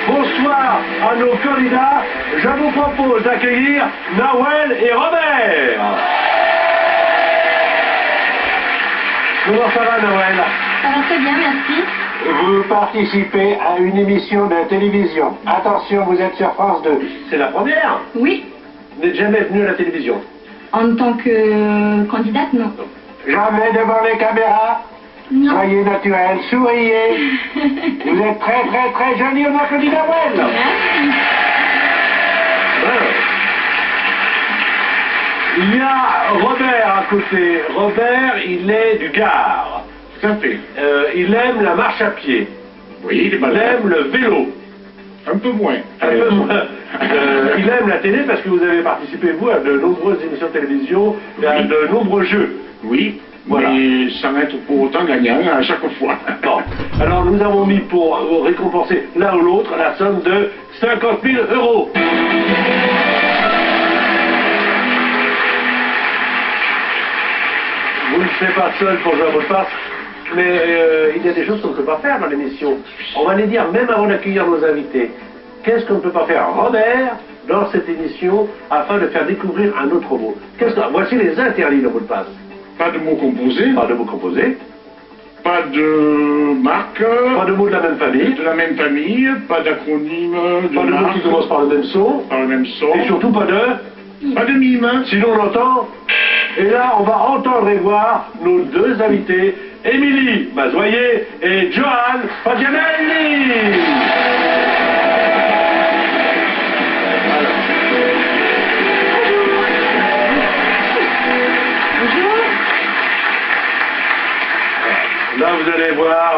bonsoir à nos candidats. Je vous propose d'accueillir Nawel et Robert. Comment ça va, Nawel? Ça va très bien, merci. Vous participez à une émission de télévision. Attention, vous êtes sur France 2. C'est la première? Oui. Vous n'êtes jamais venu à la télévision? En tant que candidate, non. Jamais devant les caméras. Non. Soyez naturel, souriez. Vous êtes très très très joli, on applaudit Nawel. Merci. Il y a Robert à côté. Robert, il est du Gard. Tout à fait. Il aime la marche à pied. Oui, il est Il malade. aime le vélo. Un peu moins. Un peu moins. Il aime la télé parce que vous avez participé, vous, à de nombreuses émissions de télévision et à Oui. de nombreux jeux. Oui, Voilà. mais sans être pour autant gagnant à chaque fois. Bon. Alors, nous avons mis pour récompenser l'un ou l'autre la somme de 50 000 €. Vous ne serez pas seul pour jouer à mot de passe, mais il y a des choses qu'on ne peut pas faire dans l'émission. On va les dire même avant d'accueillir nos invités. Qu'est-ce qu'on ne peut pas faire, Robert, dans cette émission, afin de faire découvrir un autre mot? Voici les interdits de mot de passe. Pas de mots composés, Pas de mots composés, pas de marque, pas de mots de la même famille, de la même famille, pas d'acronyme, de pas de mots marque, qui commencent par le même son, par le même son, et surtout pas de... pas de mime. Sinon on entend. Et là, on va entendre et voir nos deux invités, Émilie Mazoyer et Johan Fagianelli. Là, vous allez voir,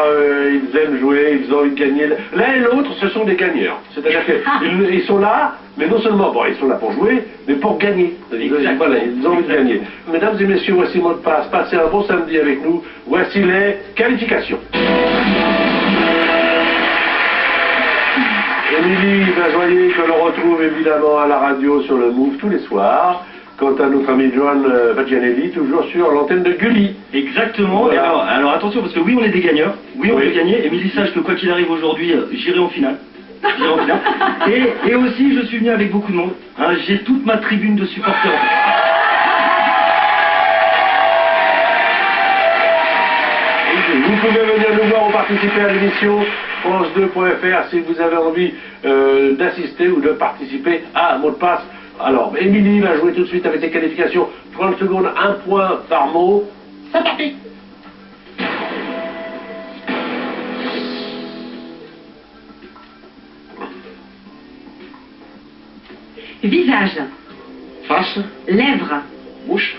ils aiment jouer, ils ont envie de gagner. L'un et l'autre, ce sont des gagneurs. C'est-à-dire qu'ils sont là, mais non seulement, bon, ils sont là pour jouer, mais pour gagner. Voilà, ils ont envie de gagner. Mesdames et messieurs, voici mot de passe. Passez un bon samedi avec nous. Voici les qualifications. Émilie Mazoyer, que l'on retrouve évidemment à la radio sur le Move tous les soirs. Quant à notre ami Johan Fagianelli, toujours sur l'antenne de Gulli. Exactement. Voilà. Et alors attention, parce que oui, on est des gagneurs. Oui, on Oui. peut gagner. Émilie, sache que quoi qu'il arrive aujourd'hui, j'irai en finale. J'irai en finale. Et aussi, je suis venu avec beaucoup de monde. Hein, j'ai toute ma tribune de supporters. Vous pouvez venir nous voir ou participer à l'émission France2.fr si vous avez envie d'assister ou de participer à un mot de passe. Alors, Émilie va jouer tout de suite avec les qualifications. 30 secondes, 1 point par mot. C'est parti. Visage. Face, Lèvres. bouche,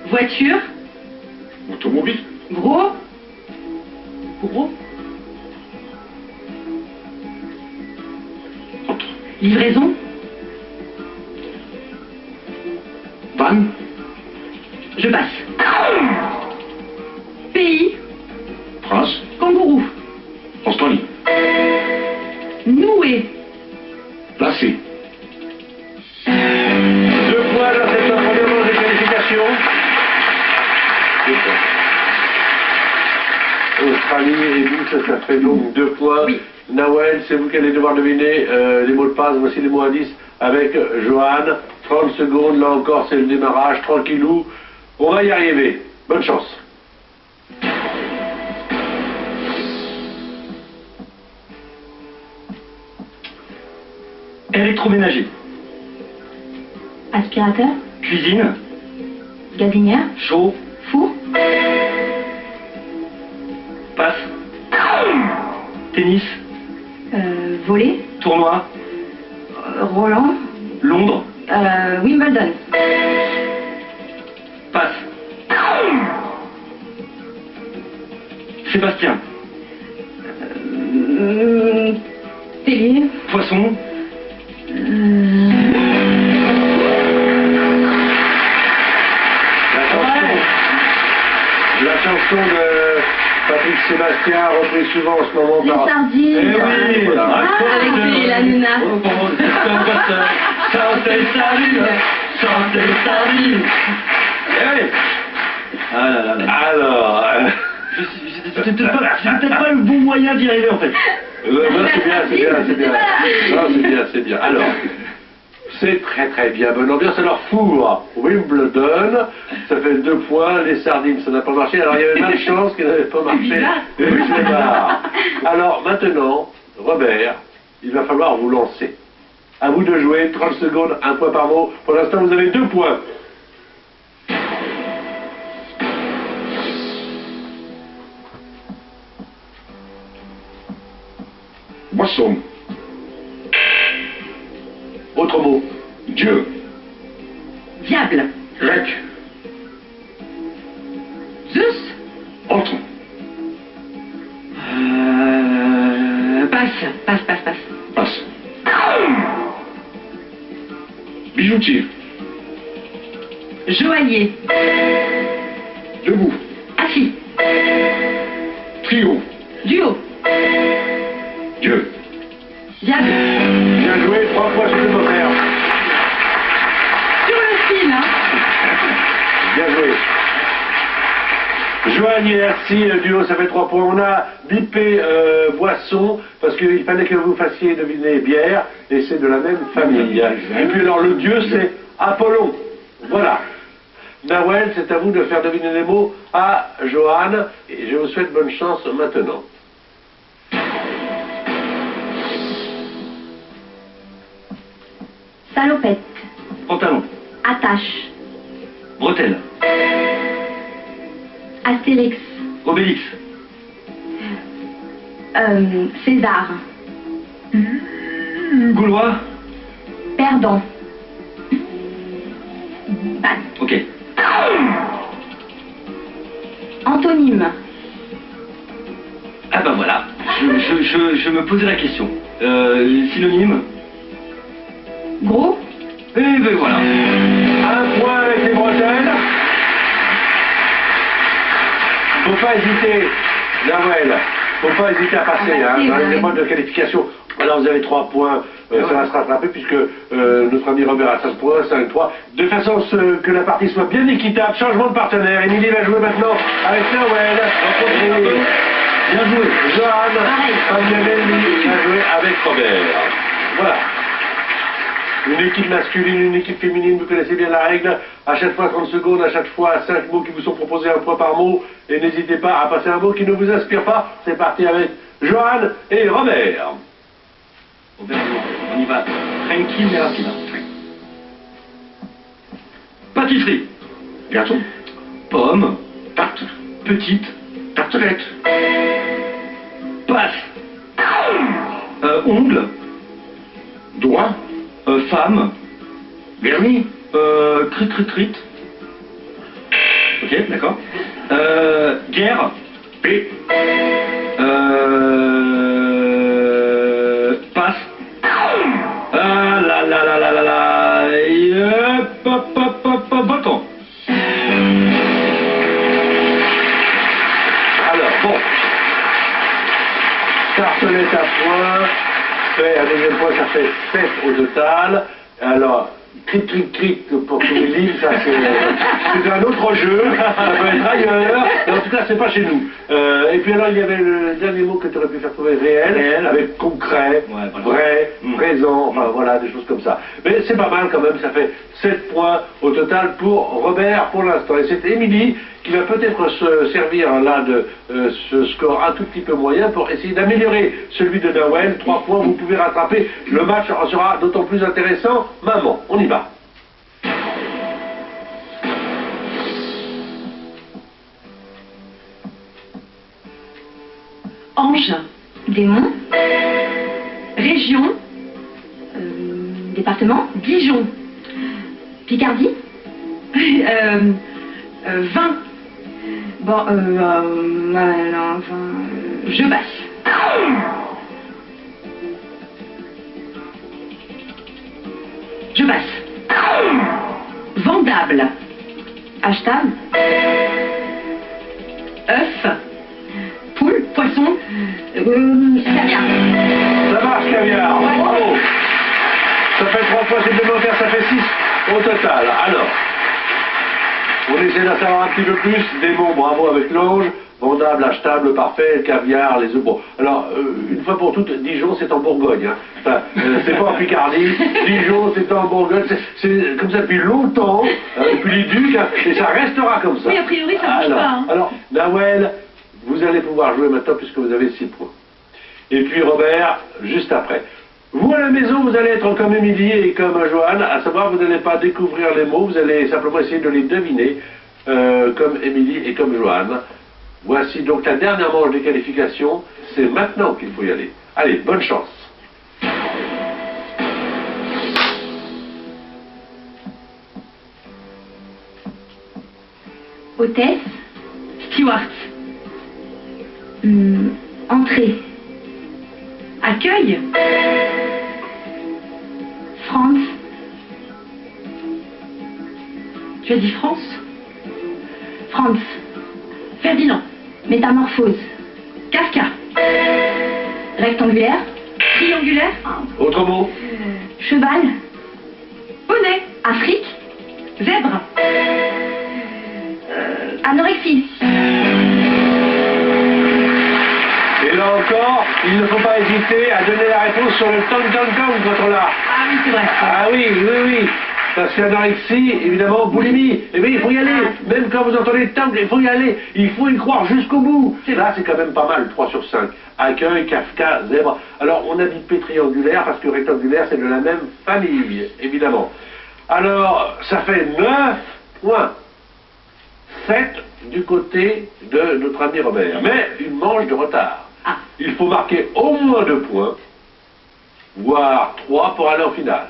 Voiture. automobile, Gros. Gros. Livraison. van, Je passe. Pays. France, Kangourou. Australie, Noué. placé, 2 points dans cette première manche de qualification. 2 points. Australie et vous, ça fait donc 2 points. Oui. Nawel, c'est vous qui allez devoir deviner les mots de passe. Voici les mots indices avec Johan. 30 secondes, là encore, c'est le démarrage, tranquillou. On va y arriver. Bonne chance. Électroménager. Aspirateur. Cuisine. Gazinière. Chaud. Four. Passe. Tennis. Volet. Tournoi. Roland. Londres. Wimbledon. Passe. Sébastien. Télé. Poisson. La chanson de Patrick Sébastien, reprise souvent en ce moment Les par... sardines. Eh oui, voilà. avec la nuna. Santé, salut. Santé, salut. Eh oui. Ah là là là. Alors, C'est peut-être pas le bon moyen d'y arriver en fait. Ouais, c'est bien, c'est bien, c'est bien. Non, c'est bien, c'est bien. Alors, c'est très très bien. Bonne ambiance. Alors, four, Wimbledon, ça fait 2 points. Les sardines, ça n'a pas marché. Alors, il y avait malchance qui n'avait pas marché. Et je les barre. Alors, maintenant, Robert, il va falloir vous lancer. À vous de jouer, 30 secondes, 1 point par mot. Pour l'instant, vous avez 2 points. Boisson. Autre mot. Dieu. Diable. Grec. Zeus. Autre. Passe. Passe. Bijoutier. Joaillier. Debout. Assis. Trio. Duo. Dieu. Diable. Bien joué, 3 points supplémentaires. Sur le fil, hein. Bien joué. Joanie, merci, duo, ça fait 3 points. On a bipé boisson, parce qu'il fallait que vous fassiez deviner bière, et c'est de la même famille. Et puis alors, le dieu, c'est Apollon. Voilà. Nawel, c'est à vous de faire deviner les mots à Johan, et je vous souhaite bonne chance maintenant. Salopette. Pantalon. Attache. Bretelle. Astérix. Obélix. César. Gaulois. Perdant. Passe. Ok. Antonyme. Ah ben voilà. Je me posais la question. Synonyme. Gros. Et ben voilà. 1 point avec les bretelles. Faut pas hésiter, Nawel. Faut pas hésiter à passer dans les modes de qualification. Alors vous avez 3 points, ça va se rattraper puisque notre ami Robert a 5 points, 5-3. De façon à ce que la partie soit bien équitable, changement de partenaire. Émilie va jouer maintenant avec Nawel. Bien joué. Johan, Fabienne va jouer avec Robert. Voilà. Une équipe masculine, une équipe féminine, vous connaissez bien la règle. À chaque fois 30 secondes, à chaque fois 5 mots qui vous sont proposés, 1 point par mot. Et n'hésitez pas à passer un mot qui ne vous inspire pas. C'est parti avec Johan et Robert. On y va tranquille mais rapide. Pâtisserie. Gâteau. Pomme. Tarte. Petite. Tartelette. Passe. Ongle. Doigt. Femme. Vernis. Crit. Ok, d'accord. Guerre. P. Passe. La. Et volcan. Alors, bon. Tartelette à point. Fait un deuxième point, ça fait 7 au total. Alors, crit pour tous les livres, ça c'est un autre jeu, ça peut être ailleurs, mais en tout cas c'est pas chez nous. Et puis alors il y avait le dernier mot que tu aurais pu faire trouver, réel, avec concret, Ouais, voilà. vrai, présent, enfin voilà, des choses comme ça. Mais c'est pas mal quand même, ça fait 7 points au total pour Robert pour l'instant. Et c'est Émilie qui va peut-être se servir là de ce score un tout petit peu moyen pour essayer d'améliorer celui de Nawel. 3 points, vous pouvez rattraper. Le match sera d'autant plus intéressant. Maman, on y va. Ange. Démon. Région. Département. Dijon. Picardie. Vin. Bon, alors, je passe. Je passe. Vendable. Achetable. œuf, poule, poisson, caviar. Ça marche, caviar. Bravo. Ça fait 3 fois supplémentaires, ça fait 6 au total. Alors, on essaie d'en savoir un petit peu plus. Des mots, bravo avec l'ange. vendable, achetable, parfait, le caviar, les œufs. Bon, alors, une fois pour toutes, Dijon, c'est en Bourgogne. Hein. Enfin, c'est pas en Picardie. Dijon, c'est en Bourgogne. C'est comme ça depuis longtemps, depuis les ducs, hein, et ça restera comme ça. Oui, a priori, ça bouge pas. Hein. Alors, Nawel, vous allez pouvoir jouer maintenant puisque vous avez 6 points. Et puis Robert, juste après. Vous, à la maison, vous allez être comme Émilie et comme Johan, à savoir, vous n'allez pas découvrir les mots, vous allez simplement essayer de les deviner, comme Émilie et comme Johan. Voici donc la dernière manche des qualifications. C'est maintenant qu'il faut y aller. Allez, bonne chance. Hôtesse. Steward. Entrée. Accueil. France. Tu as dit France? France. Ferdinand. Métamorphose. Kafka. Rectangulaire. Triangulaire. Autre mot? Cheval. Poney. Afrique. Zèbre. Anorexie. Et là encore, il ne faut pas hésiter à donner la réponse sur le tom-tom-tom quand on l'a. Ah oui, c'est vrai. Ah oui, oui, oui. Parce qu'anorexie, évidemment, boulimie. Eh bien, il faut y aller. Même quand vous entendez le temple, il faut y aller. Il faut y croire jusqu'au bout. Là, c'est quand même pas mal, 3 sur 5. Accueil, Kafka, zèbre. Alors, on a dit P triangulaire parce que rectangulaire, c'est de la même famille, évidemment. Alors, ça fait 9 points. 7 du côté de notre ami Robert. Mais une manche de retard. Ah. Il faut marquer au moins 2 points, voire 3 pour aller en finale.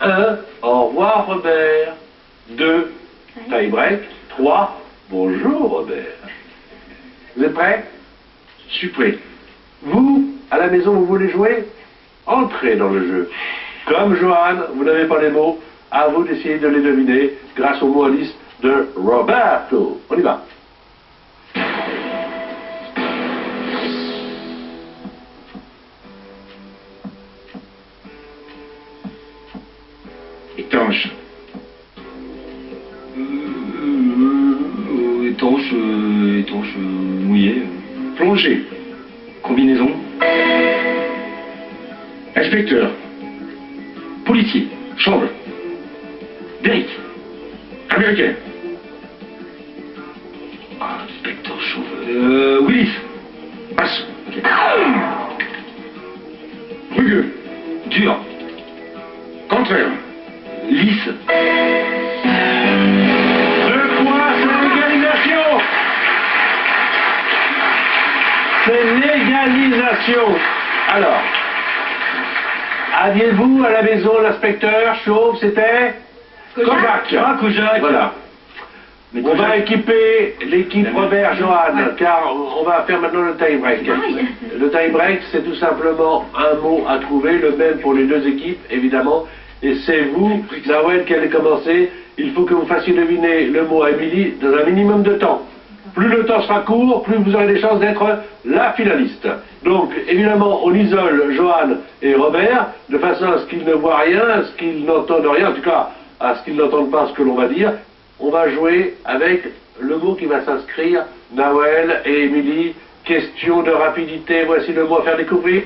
1, au revoir Robert. 2, tie break. 3, bonjour Robert. Vous êtes prêts? Je suis prêt. Vous, à la maison, vous voulez jouer? Entrez dans le jeu. Comme Johan, vous n'avez pas les mots, à vous d'essayer de les deviner grâce au mot à liste de Roberto. On y va. Étanche. Étanche, mouillé. Plongée. Combinaison. Inspecteur. Policier. Chambre. Derrick. Américain. Inspecteur chauve. Willis. Passe. Ok. Rugueux. Dur. Contraire. Lisse. 2 points, c'est l'égalisation. C'est l'égalisation. Alors, aviez-vous à la maison l'inspecteur chauve, c'était Kojak. Ah, Kojak. Voilà. Mais On va Kojak- équiper l'équipe Robert Johan, Ouais. car on va faire maintenant le tie break. Aïe. Le tie break, c'est tout simplement un mot à trouver, le même pour les 2 équipes, évidemment. Et c'est vous, Nawel, qui allez commencer. Il faut que vous fassiez deviner le mot à Émilie dans un minimum de temps. Plus le temps sera court, plus vous aurez des chances d'être la finaliste. Donc, évidemment, on isole Johan et Robert, de façon à ce qu'ils ne voient rien, à ce qu'ils n'entendent rien, en tout cas, à ce qu'ils n'entendent pas ce que l'on va dire. On va jouer avec le mot qui va s'inscrire. Nawel et Émilie, question de rapidité, voici le mot à faire découvrir.